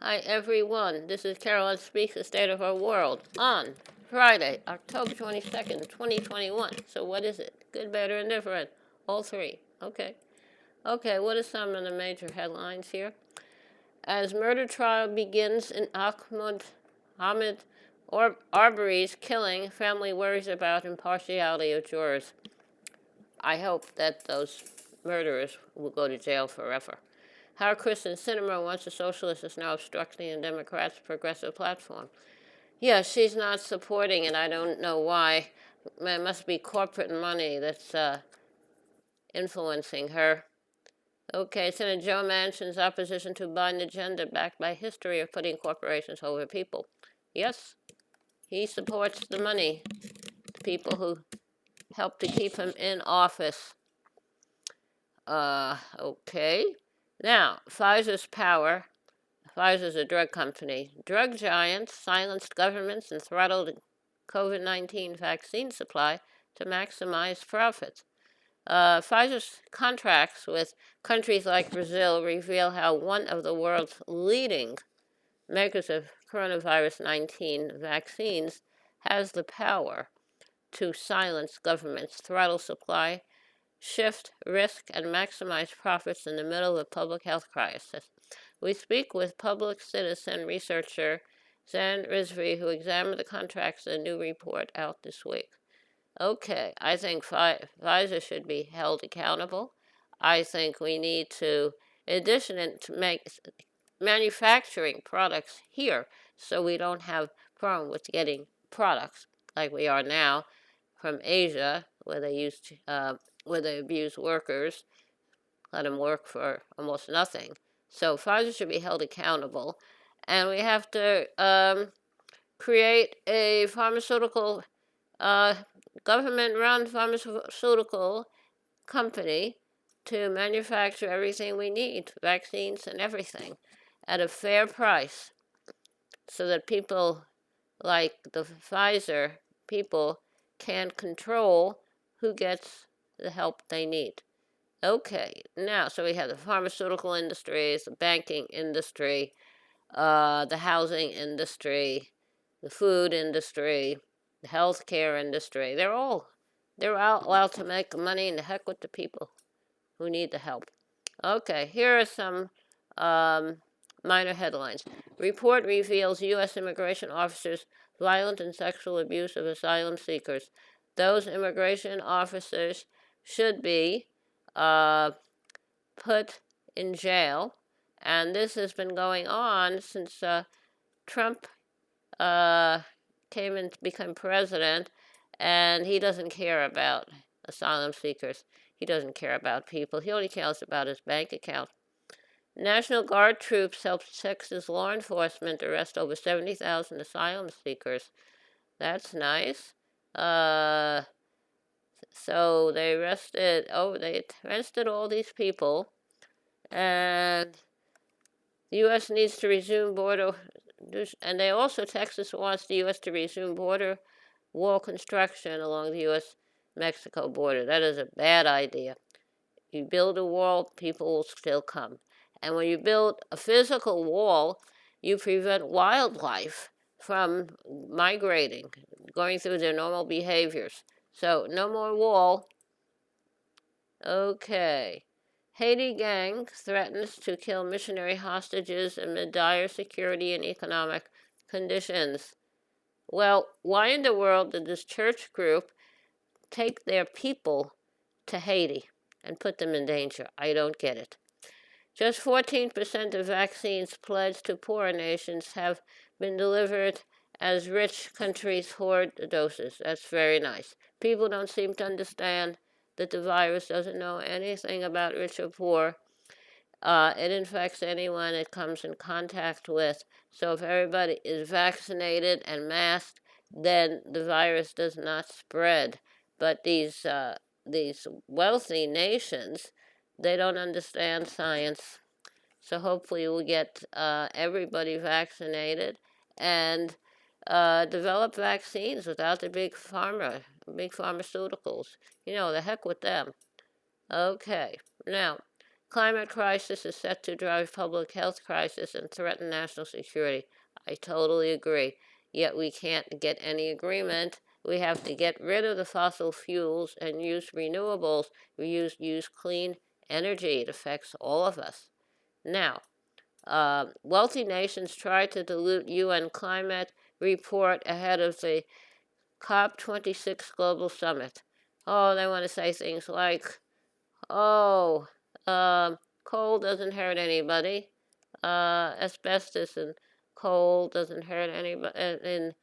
Hi everyone, this is Caroline Speaks, the State of Our World, on Friday, October 22nd, 2021. So what is it? Good, bad, or indifferent? All three. Okay. Okay, what are some of the major headlines here? As murder trial begins in Ahmed Arbery's killing, family worries about impartiality of jurors. I hope that those murderers will go to jail forever. How Kristen Sinema, once a socialist, is now obstructing a Democrats' progressive platform. Yeah, she's not supporting it. I don't know why. It must be corporate money that's influencing her. Okay, Senator Joe Manchin's opposition to Biden agenda backed by history of putting corporations over people. Yes, he supports the money, the people who help to keep him in office. Okay. Now, Pfizer's power. Pfizer's a drug company. Drug giants silenced governments and throttled COVID-19 vaccine supply to maximize profits. Pfizer's contracts with countries like Brazil reveal how one of the world's leading makers of coronavirus 19 vaccines has the power to silence governments, throttle supply, shift risk, and maximize profits in the middle of a public health crisis. We speak with public citizen researcher Zan Rizvi, who examined the contracts in a new report out this week. Okay, I think Pfizer should be held accountable. I think we need to, in addition to make manufacturing products here so we don't have problem with getting products like we are now from Asia, where they abuse workers, let them work for almost nothing. So Pfizer should be held accountable, and we have to create a pharmaceutical, government-run pharmaceutical company to manufacture everything we need, vaccines and everything, at a fair price, so that people like the Pfizer people can control who gets the help they need. Okay, now, so we have the pharmaceutical industries, the banking industry, the housing industry, the food industry, the healthcare industry. They're out to make money, and the heck with the people who need the help. Okay, here are some minor headlines. Report reveals U.S. immigration officers' violent and sexual abuse of asylum seekers. Those immigration officers should be put in jail, and this has been going on since Trump came and became president, and he doesn't care about asylum seekers. He doesn't care about people. He only cares about his bank account. National Guard troops helped Texas law enforcement arrest over 70,000 asylum seekers. That's nice. So they arrested all these people, and the U.S. needs to resume border, and Texas wants the U.S. to resume border wall construction along the U.S.-Mexico border. That is a bad idea. You build a wall, people will still come. And when you build a physical wall, you prevent wildlife from migrating, going through their normal behaviors. So no more wall. Okay. Haiti gang threatens to kill missionary hostages amid dire security and economic conditions. Well, why in the world did this church group take their people to Haiti and put them in danger? I don't get it. Just 14% of vaccines pledged to poorer nations have been delivered as rich countries hoard the doses. That's very nice. People don't seem to understand that the virus doesn't know anything about rich or poor. It infects anyone it comes in contact with. So if everybody is vaccinated and masked, then the virus does not spread. But these wealthy nations, they don't understand science. So hopefully we'll get everybody vaccinated and develop vaccines without the big pharmaceuticals. The heck with them. Okay, now, Climate crisis is set to drive public health crisis and threaten national security. I totally agree. Yet we can't get any agreement. We have to get rid of the fossil fuels and use renewables. We use clean energy. It affects all of us. Now, wealthy nations try to dilute UN climate report ahead of the COP26 global summit. Oh, they want to say things like, oh, coal doesn't hurt anybody. Asbestos and coal doesn't hurt anybody. And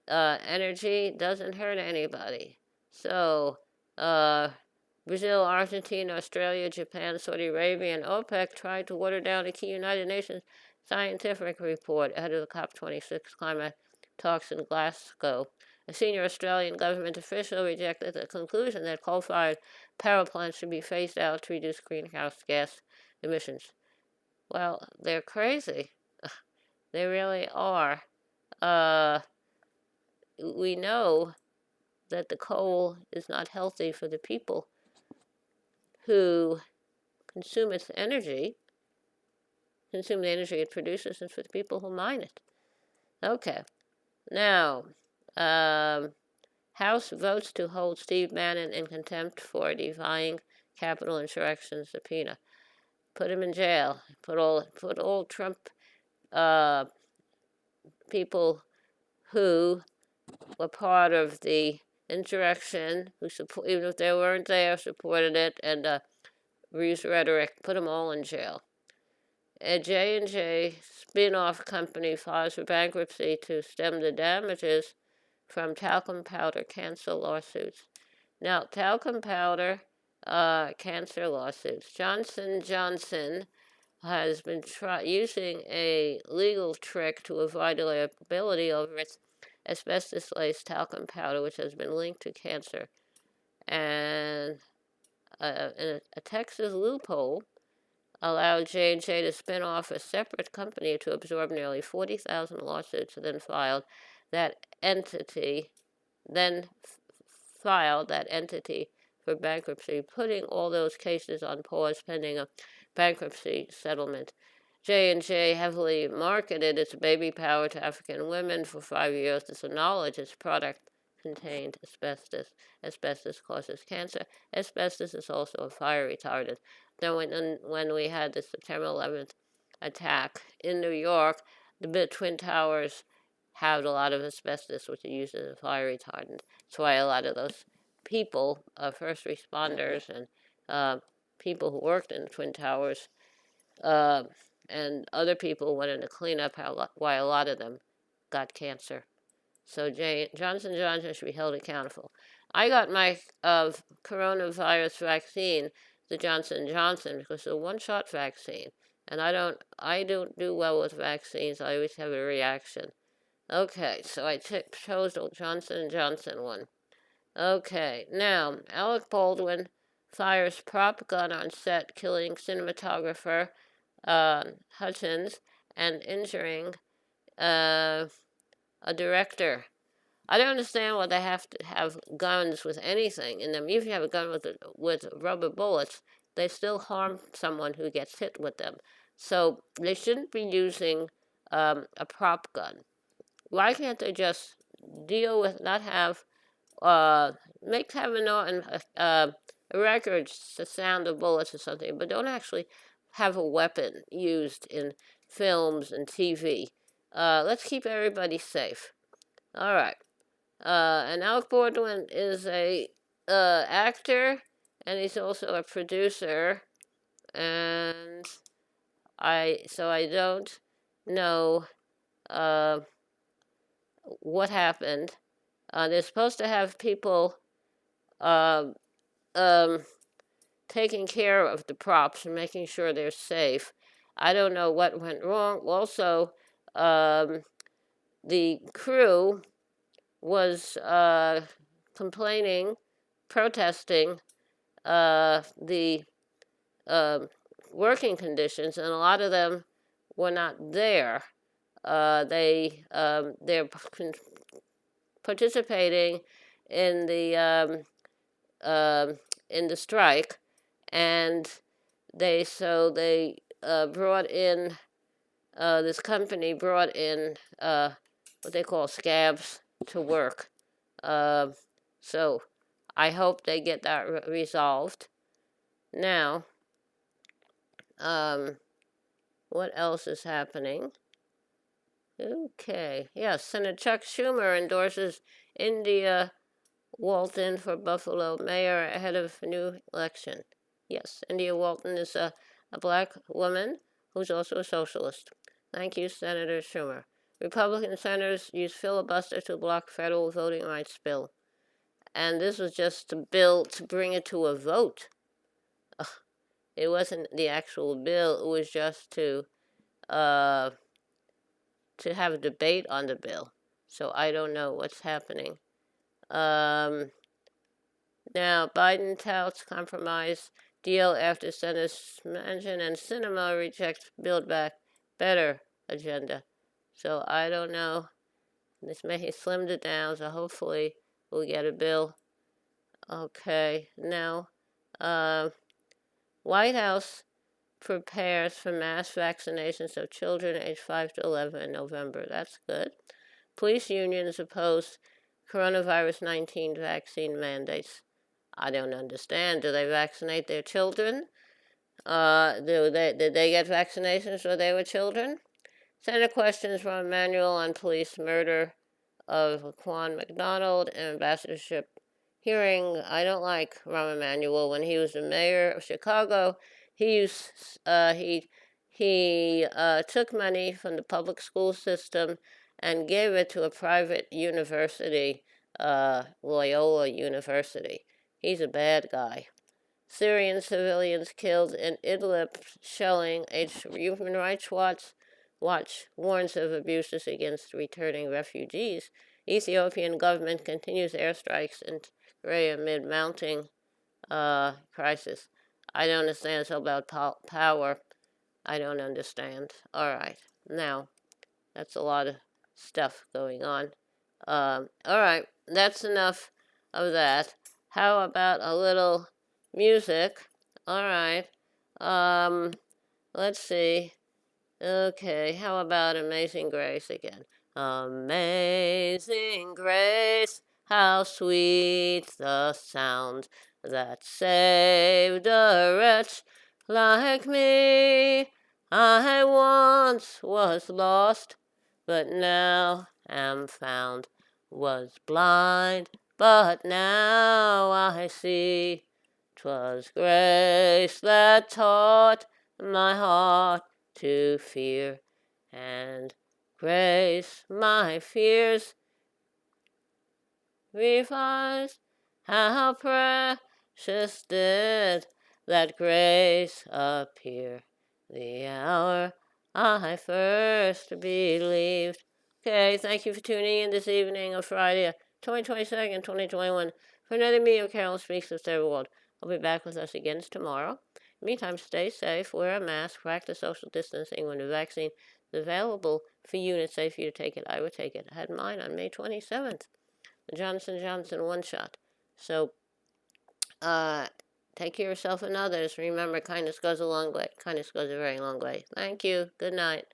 energy doesn't hurt anybody. So, Brazil, Argentina, Australia, Japan, Saudi Arabia, and OPEC tried to water down a key United Nations scientific report ahead of the COP26 climate talks in Glasgow. A senior Australian government official rejected the conclusion that coal-fired power plants should be phased out to reduce greenhouse gas emissions. Well, they're crazy. They really are. We know that the coal is not healthy for the people who consume its energy, consume the energy it produces, and for the people who mine it. Okay. Now, House votes to hold Steve Bannon in contempt for defying Capitol insurrection subpoena. Put him in jail. Put all Trump people who were part of the insurrection, who support, even if they weren't there, supported it, and used rhetoric. Put them all in jail. A J&J spin-off company files for bankruptcy to stem the damages from talcum powder cancer lawsuits. Now, talcum powder cancer lawsuits. Johnson & Johnson has been using a legal trick to avoid liability over its asbestos-laced talcum powder, which has been linked to cancer. And in a Texas loophole allowed J&J to spin off a separate company to absorb nearly 40,000 lawsuits, and then filed that entity for bankruptcy, putting all those cases on pause pending a bankruptcy settlement. J&J heavily marketed its baby powder to African women for 5 years with the knowledge its product contained asbestos. Asbestos causes cancer. Asbestos is also a fire retardant. Then when we had the September 11th attack in New York, the Twin Towers had a lot of asbestos, which is used as a fire retardant. That's why a lot of those people, first responders and people who worked in the Twin Towers, and other people went in to clean up why a lot of them got cancer. So Johnson & Johnson should be held accountable. I got my coronavirus vaccine, the Johnson & Johnson, because it's a one-shot vaccine. And I don't do well with vaccines. I always have a reaction. Okay, so I chose the Johnson & Johnson one. Okay, now, Alec Baldwin fires prop gun on set, killing cinematographer Hutchins and injuring a director. I don't understand why they have to have guns with anything in them. Even if you have a gun with rubber bullets, they still harm someone who gets hit with them. So they shouldn't be using a prop gun. Why can't they just deal with not have have a record to sound the bullets or something, but don't actually have a weapon used in films and TV. Let's keep everybody safe. All right. And Alec Baldwin is a actor, and he's also a producer. And I don't know what happened. They're supposed to have people taking care of the props and making sure they're safe. I don't know what went wrong. Also, the crew was complaining, protesting the working conditions, and a lot of them were not there. They're participating in the strike, and they brought in this company brought in what they call scabs to work. Uh, so I hope they get that resolved. Now, what else is happening? Okay, yes, Senator Chuck Schumer endorses India Walton for Buffalo mayor ahead of new election. Yes, India Walton is a black woman who's also a socialist. Thank you, Senator Schumer. Republican senators use filibuster to block federal voting rights bill. And this was just a bill to bring it to a vote. Ugh, it wasn't the actual bill, it was just to have a debate on the bill. So I don't know what's happening. Now, Biden touts compromise deal after Senate Manchin and Sinema reject Build Back Better agenda. So I don't know. This may have slimmed it down, so hopefully we'll get a bill. Okay, now, White House prepares for mass vaccinations of children aged 5 to 11 in November. That's good. Police unions oppose coronavirus 19 vaccine mandates. I don't understand. Do they vaccinate their children? Did they get vaccinations when they were children? Senate questions from Emanuel on police murder of Quan McDonald and ambassadorship hearing. I don't like Rahm Emanuel. When he was the mayor of Chicago, he took money from the public school system and gave it to a private university, Loyola University. He's a bad guy. Syrian civilians killed in Idlib shelling. Human Rights Watch warns of abuses against returning refugees. Ethiopian government continues airstrikes in Tigray amid mounting crisis. I don't understand. So about power, I don't understand. All right, now that's a lot of stuff going on. All right, that's enough of that. How about a little music? All right. Let's see. Okay, how about Amazing Grace again? Amazing Grace, how sweet the sound that saved a wretch like me. I once was lost, but now am found. Was blind, but now I see. 'Twas grace that taught my heart to fear, and grace my fears revised. How precious did that grace appear the hour I first believed. Okay, thank you for tuning in this evening of Friday, 22nd, 2021, for another Me of Carol Speaks of Third World. I'll be back with us again tomorrow. Meantime, stay safe, wear a mask, practice social distancing when the vaccine is available for you and it's safe for you to take it. I would take it. I had mine on May 27th, the Johnson & Johnson one shot. So, take care of yourself and others. Remember, kindness goes a long way. Kindness goes a very long way. Thank you. Good night.